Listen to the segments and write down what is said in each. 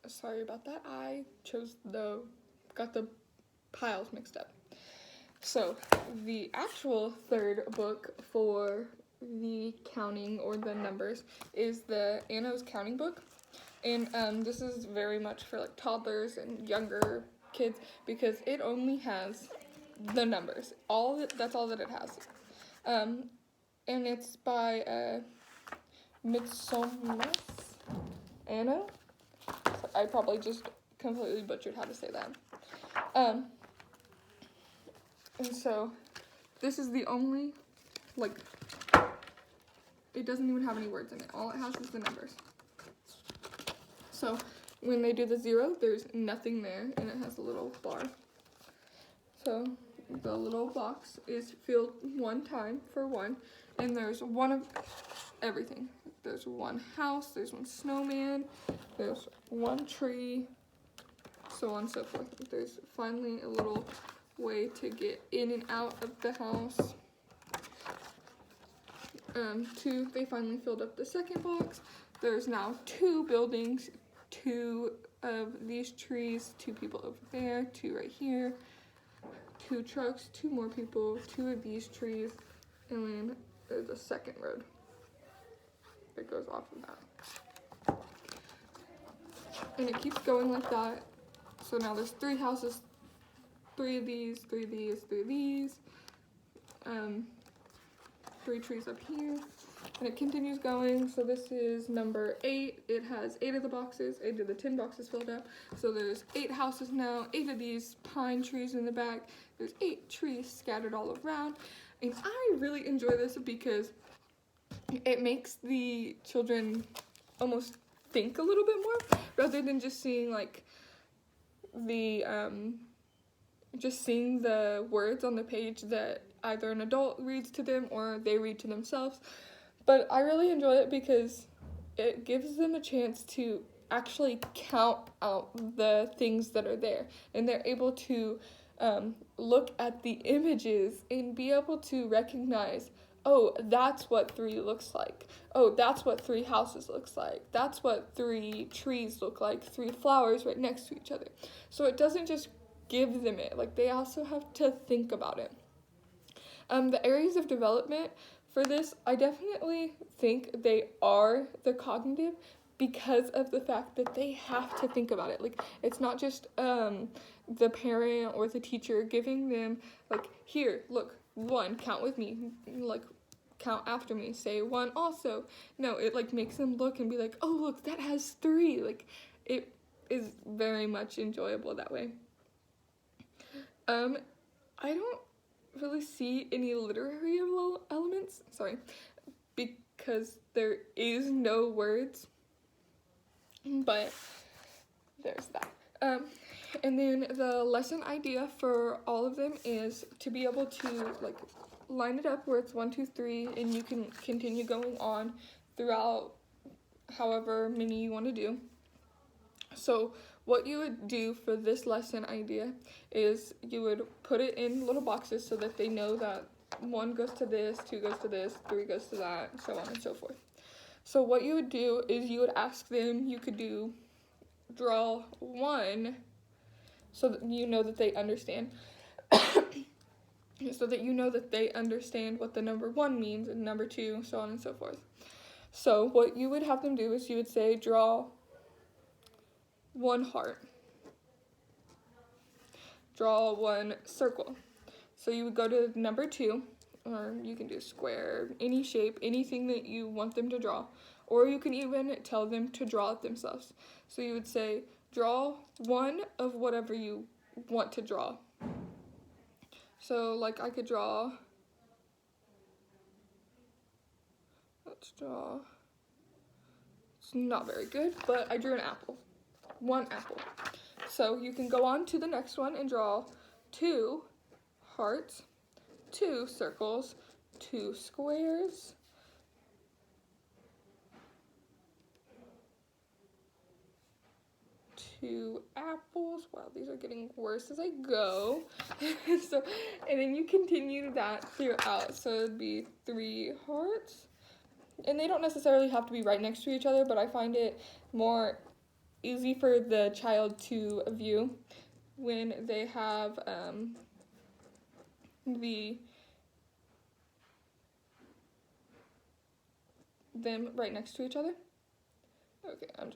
Sorry about that. I got the piles mixed up. So, the actual third book for the counting or the numbers is the Anno's counting book. And this is very much for like toddlers and younger kids because it only has the numbers. That's all that it has. And it's by Midsommar Anno. So I probably just completely butchered how to say that. And so this is the only, like, it doesn't even have any words in it. All it has is the numbers. So when they do the 0, there's nothing there, and it has a little bar. So the little box is filled one time for 1, and there's one of everything. There's one house, there's one snowman, there's one tree, so on and so forth. There's finally a little way to get in and out of the house. 2, they finally filled up the second box. There's now 2 buildings, 2 of these trees, 2 people over there, 2 right here, 2 trucks, 2 more people, 2 of these trees, and then there's a second road that goes off of that. And it keeps going like that. So now there's 3 houses, 3 of these, 3 of these, 3 of these, 3 trees up here, and it continues going. So this is number 8. It has 8 of the boxes, 8 of the 10 boxes filled up. So there's 8 houses now, 8 of these pine trees in the back. There's 8 trees scattered all around, and I really enjoy this because it makes the children almost think a little bit more rather than just seeing like the just seeing the words on the page that either an adult reads to them or they read to themselves. But I really enjoy it because it gives them a chance to actually count out the things that are there, and they're able to look at the images and be able to recognize, oh, that's what 3 looks like. Oh, that's what 3 houses looks like. That's what 3 trees look like, 3 flowers right next to each other. So it doesn't just give them it, like they also have to think about it. The areas of development for this, I definitely think they are the cognitive because of the fact that they have to think about it. Like, it's not just the parent or the teacher giving them, like, here, look, 1, count with me, like, count after me, say 1 also. No, it, like, makes them look and be like, oh, look, that has 3. Like, it is very much enjoyable that way. I don't really see any literary elements, because there is no words, but there's that. And then the lesson idea for all of them is to be able to like line it up where it's 1, 2, 3, and you can continue going on throughout however many you want to do. So what you would do for this lesson idea is you would put it in little boxes so that they know that 1 goes to this, 2 goes to this, 3 goes to that, so on and so forth. So what you would do is you would ask them, you could draw 1 so that you know that they understand. So that you know that they understand what the number 1 means and number 2, so on and so forth. So what you would have them do is you would say, draw 1 heart. Draw 1 circle. So you would go to number 2, or you can do square, any shape, anything that you want them to draw. Or you can even tell them to draw it themselves. So you would say, draw 1 of whatever you want to draw. So like I could draw, let's draw, it's not very good, but I drew an apple. 1 apple. So you can go on to the next one and draw 2 hearts, 2 circles, 2 squares, 2 apples. Wow, these are getting worse as I go. And then you continue that throughout. So it'd be 3 hearts. And they don't necessarily have to be right next to each other, but I find it more easy for the child to view when they have them right next to each other. Okay, I'm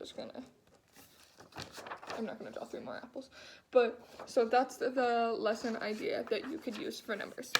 not gonna draw 3 more apples. But, so that's the lesson idea that you could use for numbers.